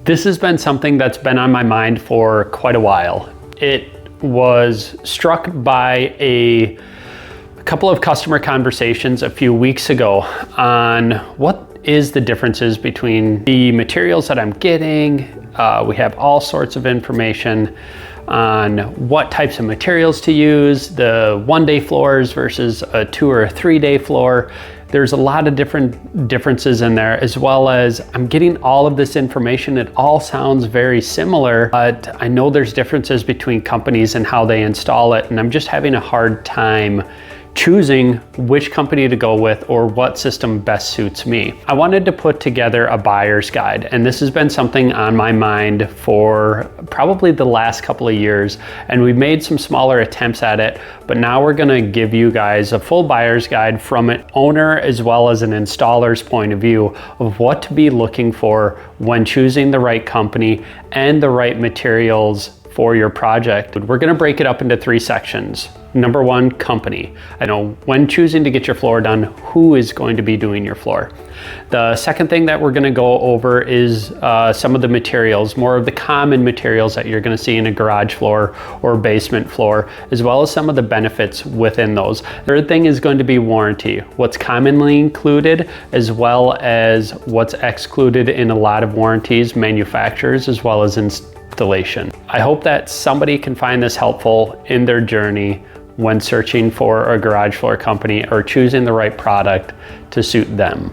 This has been something that's been on my mind for quite a while. It was struck by a couple of customer conversations a few weeks ago on what is the differences between the materials that I'm getting. We have all sorts of information on what types of materials to use, the 1-day floors versus a 2 or a 3-day floor. There's a lot of differences in there, as well as I'm getting all of this information. It all sounds very similar, but I know there's differences between companies and how they install it, and I'm just having a hard time choosing which company to go with or what system best suits me. I wanted to put together a buyer's guide, and this has been something on my mind for probably the last couple of years, and we've made some smaller attempts at it, but now we're gonna give you guys a full buyer's guide from an owner as well as an installer's point of view of what to be looking for when choosing the right company and the right materials for your project. We're gonna break it up into 3 sections. Number 1, company. I know when choosing to get your floor done, who is going to be doing your floor. The second thing that we're gonna go over is some of the materials, more of the common materials that you're gonna see in a garage floor or basement floor, as well as some of the benefits within those. Third thing is going to be warranty, what's commonly included, as well as what's excluded in a lot of warranties, manufacturers, as well as installation. I hope that somebody can find this helpful in their journey when searching for a garage floor company or choosing the right product to suit them.